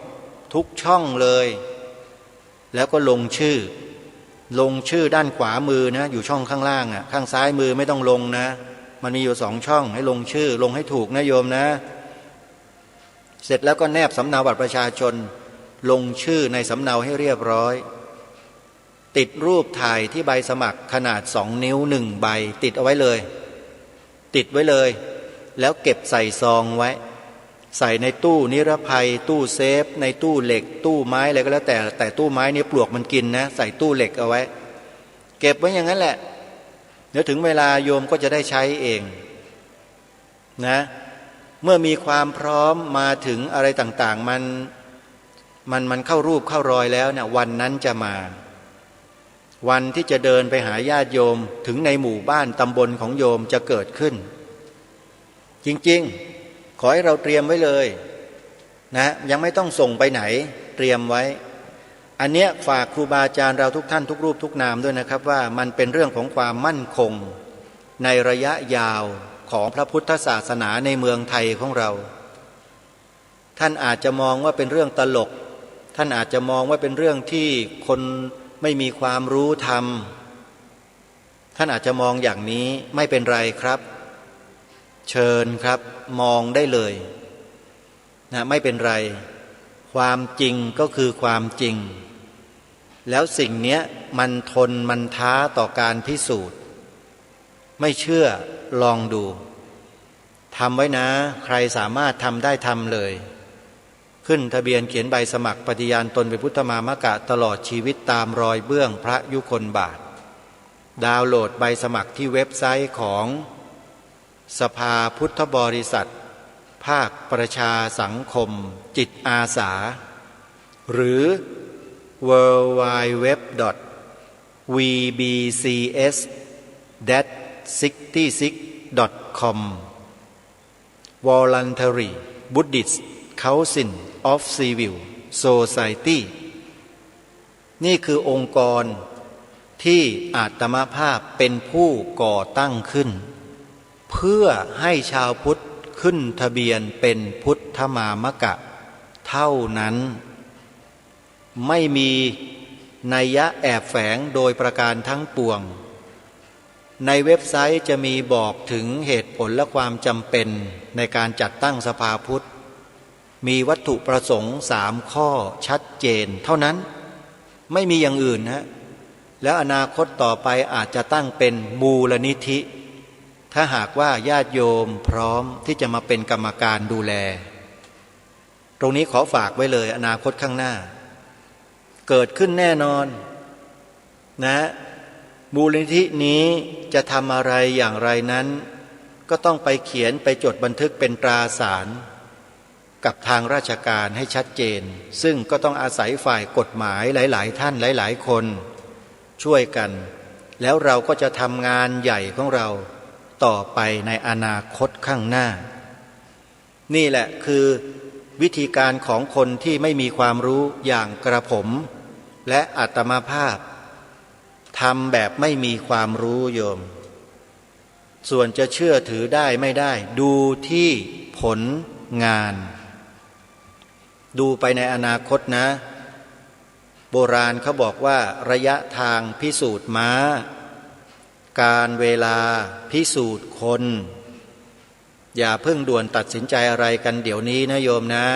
ทุกช่องเลยแล้วก็ลงชื่อด้านขวามือนะอยู่ช่องข้างล่างอ่ะข้างซ้ายมือไม่ต้องลงนะมันมีอยู่2ช่องให้ลงชื่อลงให้ถูกนะโยมนะเสร็จแล้วก็แนบสำเนาบัตรประชาชนลงชื่อในสำเนาให้เรียบร้อยติดรูปถ่ายที่ใบสมัครขนาด2 นิ้ว1ใบติดเอาไว้เลยแล้วเก็บใส่ซองไว้ใส่ในตู้นิรภัยตู้เซฟในตู้เหล็กตู้ไม้อะไรก็แล้วแต่ตู้ไม้นี่ปลวกมันกินนะใส่ตู้เหล็กเอาไว้เก็บไว้อย่างนั้นแหละเดี๋ยวถึงเวลาโยมก็จะได้ใช้เองนะเมื่อมีความพร้อมมาถึงอะไรต่างๆมันเข้ารูปเข้ารอยแล้วเนี่ยวันนั้นจะมาวันที่จะเดินไปหาญาติโยมถึงในหมู่บ้านตำบลของโยมจะเกิดขึ้นจริงๆขอให้เราเตรียมไว้เลยนะยังไม่ต้องส่งไปไหนเตรียมไว้อันเนี้ยฝากครูบาอาจารย์เราทุกท่านทุกรูปทุกนามด้วยนะครับว่ามันเป็นเรื่องของความมั่นคงในระยะยาวของพระพุทธศาสนาในเมืองไทยของเราท่านอาจจะมองว่าเป็นเรื่องตลกท่านอาจจะมองว่าเป็นเรื่องที่คนไม่มีความรู้ธรรมท่านอาจจะมองอย่างนี้ไม่เป็นไรครับเชิญครับมองได้เลยนะไม่เป็นไรความจริงก็คือความจริงแล้วสิ่งเนี้ยมันทนมันท้าต่อการพิสูจน์ไม่เชื่อลองดูทำไว้นะใครสามารถทำได้ทำเลยขึ้นทะเบียนเขียนใบสมัครปฏิญาณตนเป็นพุทธมามกะตลอดชีวิตตามรอยเบื้องพระยุคลบาทดาวน์โหลดใบสมัครที่เว็บไซต์ของสภาพุทธบริษัทภาคประชาสังคมจิตอาสาหรือ www.vbcs-66.com Voluntary Buddhist Council of Civil Society นี่คือองค์กรที่อาตมาภาพเป็นผู้ก่อตั้งขึ้นเพื่อให้ชาวพุทธขึ้นทะเบียนเป็นพุทธมามกะเท่านั้นไม่มีนัยยะแอบแฝงโดยประการทั้งปวงในเว็บไซต์จะมีบอกถึงเหตุผลและความจำเป็นในการจัดตั้งสภาพุทธมีวัตถุประสงค์3ข้อชัดเจนเท่านั้นไม่มีอย่างอื่นนะแล้วอนาคตต่อไปอาจจะตั้งเป็นมูลนิธิถ้าหากว่าญาติโยมพร้อมที่จะมาเป็นกรรมการดูแลตรงนี้ขอฝากไว้เลยอนาคตข้างหน้าเกิดขึ้นแน่นอนนะมูลนิธินี้จะทำอะไรอย่างไรนั้นก็ต้องไปเขียนไปจดบันทึกเป็นตราสารกับทางราชการให้ชัดเจนซึ่งก็ต้องอาศัยฝ่ายกฎหมายหลายๆท่านหลายๆคนช่วยกันแล้วเราก็จะทำงานใหญ่ของเราต่อไปในอนาคตข้างหน้านี่แหละคือวิธีการของคนที่ไม่มีความรู้อย่างกระผมและอาตมาภาพทำแบบไม่มีความรู้โยมส่วนจะเชื่อถือได้ไม่ได้ดูที่ผลงานดูไปในอนาคตนะโบราณเขาบอกว่าระยะทางพิสูจน์ม้าการเวลาพิสูจน์คนอย่าเพิ่งด่วนตัดสินใจอะไรกันเดี๋ยวนี้นะโยมนะ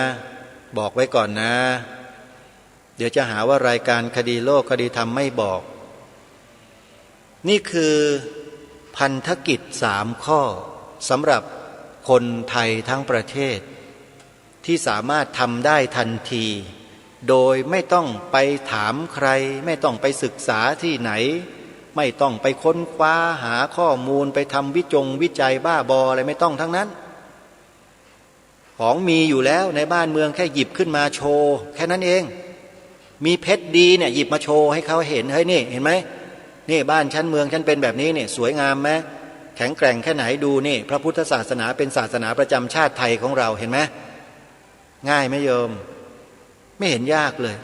บอกไว้ก่อนนะเดี๋ยวจะหาว่ารายการคดีโลกคดีธรรมไม่บอกนี่คือพันธกิจ3ข้อสำหรับคนไทยทั้งประเทศที่สามารถทำได้ทันทีโดยไม่ต้องไปถามใครไม่ต้องไปศึกษาที่ไหนไม่ต้องไปค้นคว้าหาข้อมูลไปทำวิจัยบ้าบออะไรไม่ต้องทั้งนั้นของมีอยู่แล้วในบ้านเมืองแค่หยิบขึ้นมาโชว์แค่นั้นเองมีเพชรดีเนี่ยหยิบมาโชว์ให้เขาเห็นเฮ้ยนี่เห็นไหมนี่บ้านฉันเมืองฉันเป็นแบบนี้เนี่ยสวยงามไหมแข็งแกร่งแค่ไหนดูนี่พระพุทธศาสนาเป็นศาสนาประจำชาติไทยของเราเห็นไหมง่ายไหมโยมไม่เห็นยากเลย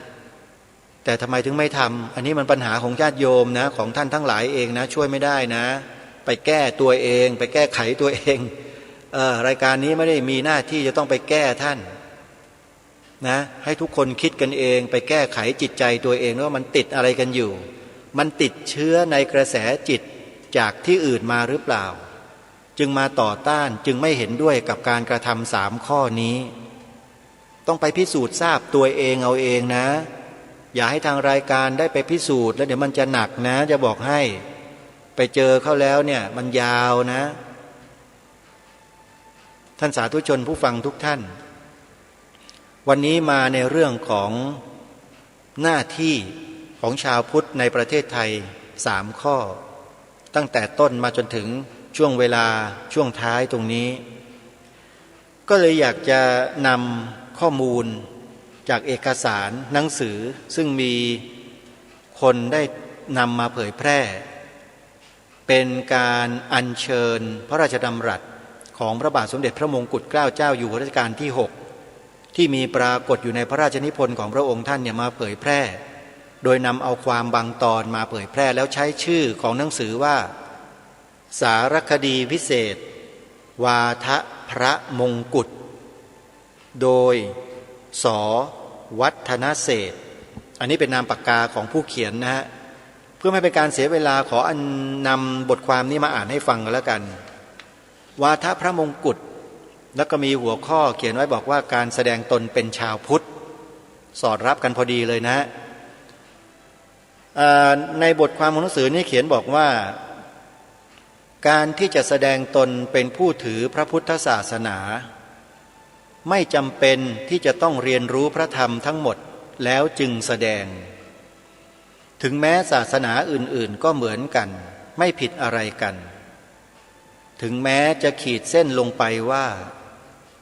แต่ทำไมถึงไม่ทำอันนี้มันปัญหาของญาติโยมนะของท่านทั้งหลายเองนะช่วยไม่ได้นะไปแก้ตัวเองไปแก้ไขตัวเองรายการนี้ไม่ได้มีหน้าที่จะต้องไปแก้ท่านนะให้ทุกคนคิดกันเองไปแก้ไขจิตใจตัวเองว่ามันติดอะไรกันอยู่มันติดเชื้อในกระแสจิตจากที่อื่นมาหรือเปล่าจึงมาต่อต้านจึงไม่เห็นด้วยกับการกระทำ3ข้อนี้ต้องไปพิสูจน์ทราบตัวเองเอาเองนะอย่าให้ทางรายการได้ไปพิสูจน์แล้วเดี๋ยวมันจะหนักนะจะบอกให้ไปเจอเข้าแล้วเนี่ยมันยาวนะท่านสาธุชนผู้ฟังทุกท่านวันนี้มาในเรื่องของหน้าที่ของชาวพุทธในประเทศไทย3ข้อตั้งแต่ต้นมาจนถึงช่วงเวลาช่วงท้ายตรงนี้ก็เลยอยากจะนำข้อมูลจากเอกสารหนังสือซึ่งมีคนได้นำมาเผยแพร่เป็นการอัญเชิญพระราชดำรัสของพระบาทสมเด็จพระมงกุฎเกล้าเจ้าอยู่หัวรัชกาลที่6ที่มีปรากฏอยู่ในพระราชนิพนธ์ของพระองค์ท่านเนี่ยมาเผยแพร่โดยนำเอาความบางตอนมาเผยแพร่แล้วใช้ชื่อของหนังสือว่าสารคดีพิเศษวาทะพระมงกุฎโดยส.วัฒนเศรษฐ์อันนี้เป็นนามปากกาของผู้เขียนนะฮะเพื่อไม่เป็นการเสียเวลาขอนำบทความนี้มาอ่านให้ฟังกันแล้วกันวาทะพระมงกุฎแล้วก็มีหัวข้อเขียนไว้บอกว่าการแสดงตนเป็นชาวพุทธสอดรับกันพอดีเลยนะในบทความของหนังสือนี้เขียนบอกว่าการที่จะแสดงตนเป็นผู้ถือพระพุทธศาสนาไม่จำเป็นที่จะต้องเรียนรู้พระธรรมทั้งหมดแล้วจึงแสดงถึงแม้ศาสนาอื่นๆก็เหมือนกันไม่ผิดอะไรกันถึงแม้จะขีดเส้นลงไปว่า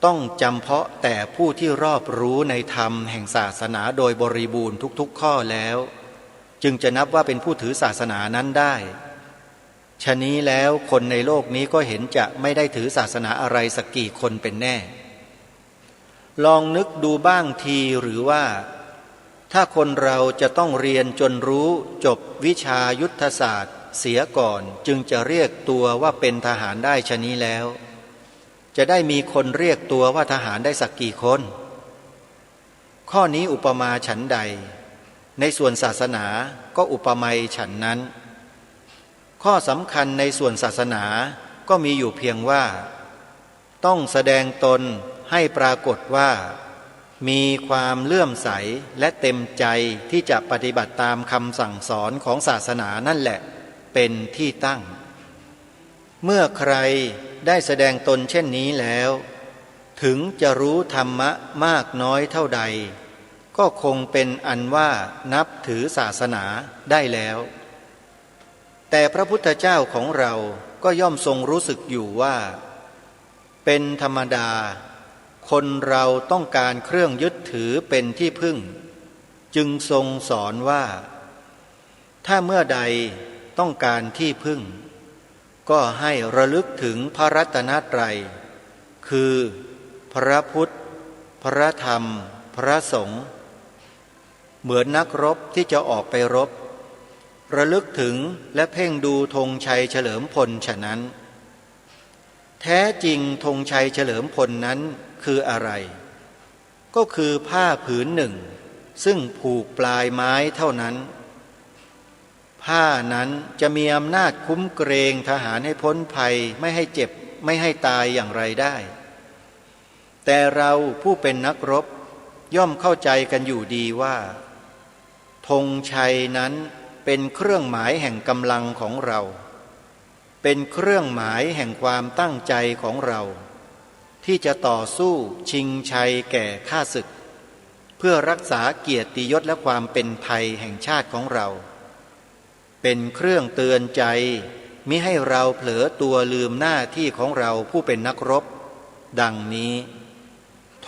ต้องจำเพาะแต่ผู้ที่รอบรู้ในธรรมแห่งศาสนาโดยบริบูรณ์ทุกๆข้อแล้วจึงจะนับว่าเป็นผู้ถือศาสนานั้นได้ ฉะนี้แล้วคนในโลกนี้ก็เห็นจะไม่ได้ถือศาสนาอะไรสักกี่คนเป็นแน่ลองนึกดูบ้างทีหรือว่าถ้าคนเราจะต้องเรียนจนรู้จบวิชายุทธศาสตร์เสียก่อนจึงจะเรียกตัวว่าเป็นทหารได้ฉะนี้แล้วจะได้มีคนเรียกตัวว่าทหารได้สักกี่คนข้อนี้อุปมาฉันใดในส่วนศาสนาก็อุปไมยฉันนั้นข้อสำคัญในส่วนศาสนาก็มีอยู่เพียงว่าต้องแสดงตนให้ปรากฏว่ามีความเลื่อมใสและเต็มใจที่จะปฏิบัติตามคำสั่งสอนของศาสนานั่นแหละเป็นที่ตั้งเมื่อใครได้แสดงตนเช่นนี้แล้วถึงจะรู้ธรรมะมากน้อยเท่าใดก็คงเป็นอันว่านับถือศาสนาได้แล้วแต่พระพุทธเจ้าของเราก็ย่อมทรงรู้สึกอยู่ว่าเป็นธรรมดาคนเราต้องการเครื่องยึดถือเป็นที่พึ่งจึงทรงสอนว่าถ้าเมื่อใดต้องการที่พึ่งก็ให้ระลึกถึงพระรัตนตรัยคือพระพุทธพระธรรมพระสงฆ์เหมือนนักรบที่จะออกไปรบระลึกถึงและเพ่งดูธงชัยเฉลิมพลฉะนั้นแท้จริงธงชัยเฉลิมพลนั้นคืออะไรก็คือผ้าผืนหนึ่งซึ่งผูกปลายไม้เท่านั้นผ้านั้นจะมีอำนาจคุ้มเกรงทหารให้พ้นภัยไม่ให้เจ็บไม่ให้ตายอย่างไรได้แต่เราผู้เป็นนักรบย่อมเข้าใจกันอยู่ดีว่าธงชัยนั้นเป็นเครื่องหมายแห่งกำลังของเราเป็นเครื่องหมายแห่งความตั้งใจของเราที่จะต่อสู้ชิงชัยแก่ข้าศึกเพื่อรักษาเกียรติยศและความเป็นไทยแห่งชาติของเราเป็นเครื่องเตือนใจมิให้เราเผลอตัวลืมหน้าที่ของเราผู้เป็นนักรบดังนี้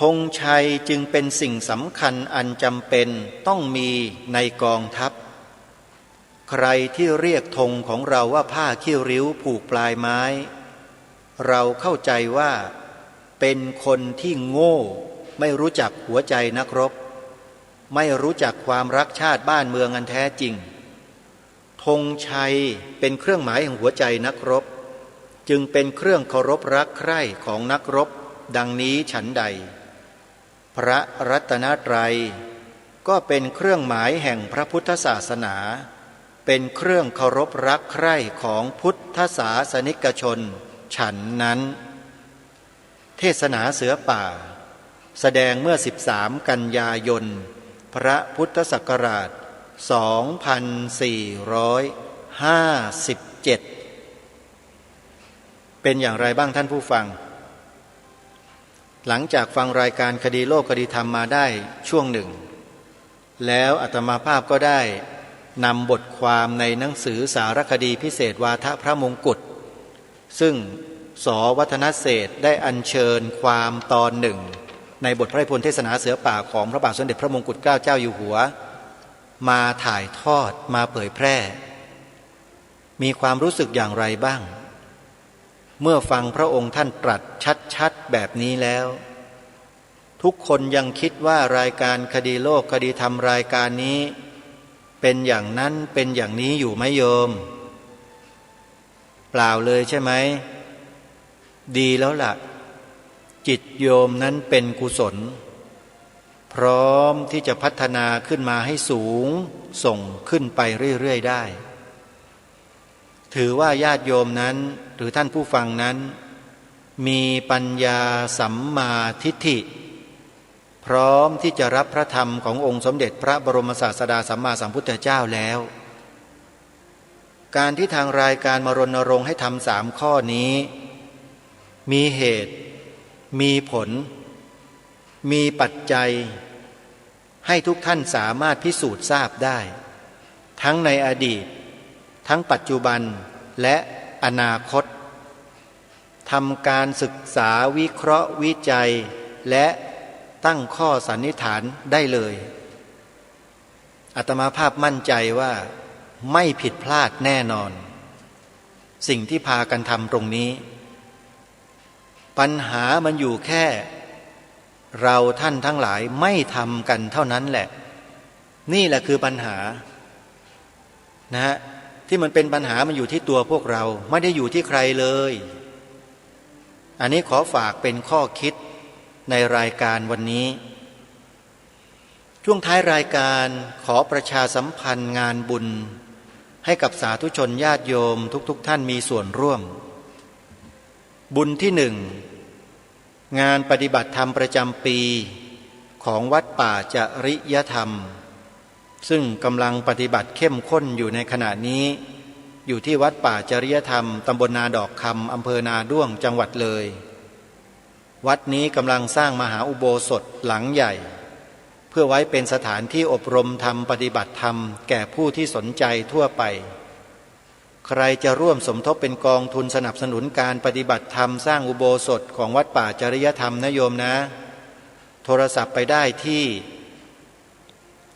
ธงชัยจึงเป็นสิ่งสำคัญอันจำเป็นต้องมีในกองทัพใครที่เรียกธงของเราว่าผ้าขี้ริ้วผูกปลายไม้เราเข้าใจว่าเป็นคนที่โง่ไม่รู้จักหัวใจนักรบไม่รู้จักความรักชาติบ้านเมืองอันแท้จริงธงชัยเป็นเครื่องหมายแห่งหัวใจนักรบจึงเป็นเครื่องเคารพรักใคร่ของนักรบดังนี้ฉันใดพระรัตนตรัยก็เป็นเครื่องหมายแห่งพระพุทธศาสนาเป็นเครื่องเคารพรักใคร่ของพุทธศาสนิกชนฉันนั้นเทศนาเสือป่าแสดงเมื่อ13 กันยายนพระพุทธศักราช2457เป็นอย่างไรบ้างท่านผู้ฟังหลังจากฟังรายการคดีโลกคดีธรรมมาได้ช่วงหนึ่งแล้วอาตมาภาพก็ได้นำบทความในหนังสือสารคดีพิเศษวาทะพระมงกุฎซึ่งส.วัฒนเศรษฐ์ได้อัญเชิญความตอนหนึ่งในบทพระราชนิพนธ์เทศนาเสือป่าของพระบาทสมเด็จพระมงกุฎเกล้าเจ้าอยู่หัวมาถ่ายทอดมาเผยแพร่มีความรู้สึกอย่างไรบ้างเมื่อฟังพระองค์ท่านตรัสชัดๆแบบนี้แล้วทุกคนยังคิดว่ารายการคดีโลกคดีธรรมรายการนี้เป็นอย่างนั้นเป็นอย่างนี้อยู่ไหมโยมเปล่าเลยใช่ไหมดีแล้วล่ะจิตโยมนั้นเป็นกุศลพร้อมที่จะพัฒนาขึ้นมาให้สูงส่งขึ้นไปเรื่อยๆได้ถือว่าญาติโยมนั้นหรือท่านผู้ฟังนั้นมีปัญญาสัมมาทิฏฐิพร้อมที่จะรับพระธรรมขององค์สมเด็จพระบรมศาสดาสัมมาสัมพุทธเจ้าแล้วการที่ทางรายการมารณรงค์ให้ทำ3 ข้อนี้มีเหตุมีผลมีปัจจัยให้ทุกท่านสามารถพิสูจน์ทราบได้ทั้งในอดีตทั้งปัจจุบันและอนาคตทำการศึกษาวิเคราะห์วิจัยและตั้งข้อสันนิษฐานได้เลยอาตมาภาพมั่นใจว่าไม่ผิดพลาดแน่นอน สิ่งที่พากันทำตรงนี้ ปัญหามันอยู่แค่เราท่านทั้งหลายไม่ทำกันเท่านั้นแหละนี่แหละคือปัญหานะฮะที่มันเป็นปัญหามันอยู่ที่ตัวพวกเราไม่ได้อยู่ที่ใครเลยอันนี้ขอฝากเป็นข้อคิดในรายการวันนี้ช่วงท้ายรายการขอประชาสัมพันธ์งานบุญให้กับสาธุชนญาติโยมทุกท่านมีส่วนร่วมบุญที่หนึ่งงานปฏิบัติธรรมประจำปีของวัดป่าจริยธรรมซึ่งกำลังปฏิบัติเข้มข้นอยู่ในขณะนี้อยู่ที่วัดป่าจริยธรรมตำบลนาดอกคำอำเภอนาด้วงจังหวัดเลยวัดนี้กำลังสร้างมหาอุโบสถหลังใหญ่เพื่อไว้เป็นสถานที่อบรมธรรมปฏิบัติธรรมแก่ผู้ที่สนใจทั่วไปใครจะร่วมสมทบเป็นกองทุนสนับสนุนการปฏิบัติธรรมสร้างอุโบสถของวัดป่าจริยธรรมนะโยมนะโทรศัพท์ไปได้ที่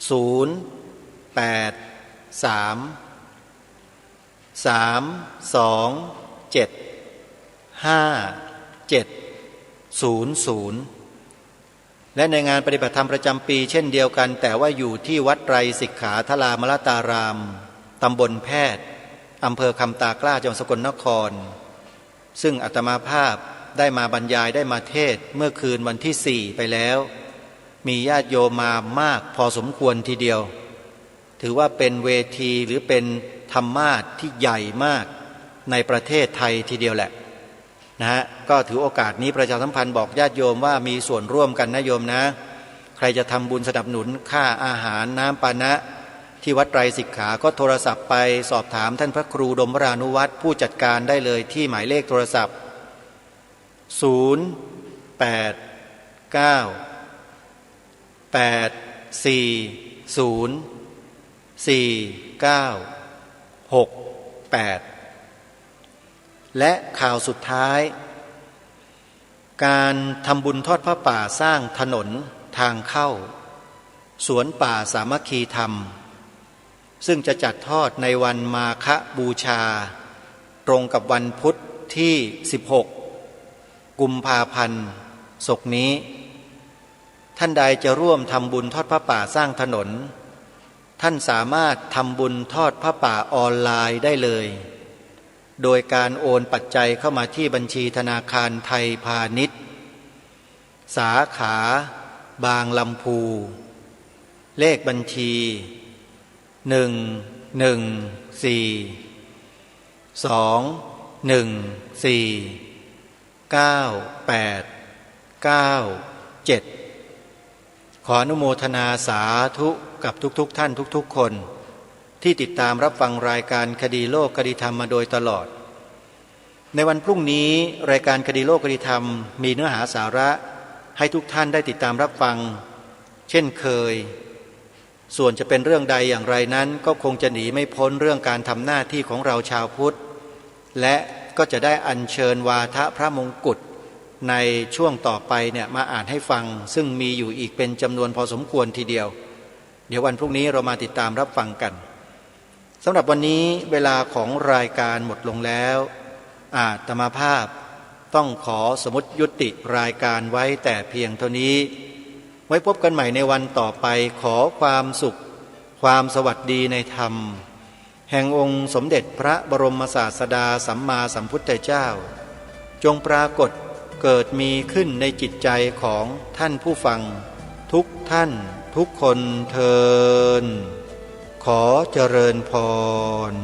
083275700และในงานปฏิบัติธรรมประจำปีเช่นเดียวกันแต่ว่าอยู่ที่วัดไตรสิกขาทรามลตารามตำบลแพทย์อำเภอคำตากล้าจังหวัดสกลนครซึ่งอาตมาภาพได้มาบรรยายได้มาเทศเมื่อคืนวันที่4ไปแล้วมีญาติโยมมามากพอสมควรทีเดียวถือว่าเป็นเวทีหรือเป็นธรรมาสน์ที่ใหญ่มากในประเทศไทยทีเดียวแหละนะฮะก็ถือโอกาสนี้ประชาสัมพันธ์บอกญาติโยมว่ามีส่วนร่วมกันนะโยมนะใครจะทำบุญสนับสนุนค่าอาหารน้ำปานะที่วัดไตรสิกขาก็โทรศัพท์ไปสอบถามท่านพระครูดมวรานุวัตรผู้จัดการได้เลยที่หมายเลขโทรศัพท์088904968และข่าวสุดท้ายการทำบุญทอดผ้าป่าสร้างถนนทางเข้าสวนป่าสามัคคีธรรมซึ่งจะจัดทอดในวันมาฆบูชาตรงกับวันพุธที่16กุมภาพันธ์ศกนี้ท่านใดจะร่วมทำบุญทอดผ้าป่าสร้างถนนท่านสามารถทำบุญทอดผ้าป่าออนไลน์ได้เลยโดยการโอนปัจจัยเข้ามาที่บัญชีธนาคารไทยพาณิชย์สาขาบางลำพูเลขบัญชี11421949897ขออนุโมทนาสาธุกับทุกท่านทุกคนที่ติดตามรับฟังรายการคดีโลกคดีธรรมมาโดยตลอดในวันพรุ่งนี้รายการคดีโลกคดีธรรมมีเนื้อหาสาระให้ทุกท่านได้ติดตามรับฟังเช่นเคยส่วนจะเป็นเรื่องใดอย่างไรนั้นก็คงจะหนีไม่พ้นเรื่องการทำหน้าที่ของเราชาวพุทธและก็จะได้อัญเชิญวาทะพระมงกุฎในช่วงต่อไปเนี่ยมาอ่านให้ฟังซึ่งมีอยู่อีกเป็นจำนวนพอสมควรทีเดียวเดี๋ยววันพรุ่งนี้เรามาติดตามรับฟังกันสำหรับวันนี้เวลาของรายการหมดลงแล้วอาตมาภาพต้องขอสมมุติยุติรายการไว้แต่เพียงเท่านี้ไว้พบกันใหม่ในวันต่อไปขอความสุขความสวัสดีในธรรมแห่งองค์สมเด็จพระบรมศาสดาสัมมาสัมพุทธเจ้าจงปรากฏเกิดมีขึ้นในจิตใจของท่านผู้ฟังทุกท่านทุกคนเทอญขอเจริญพร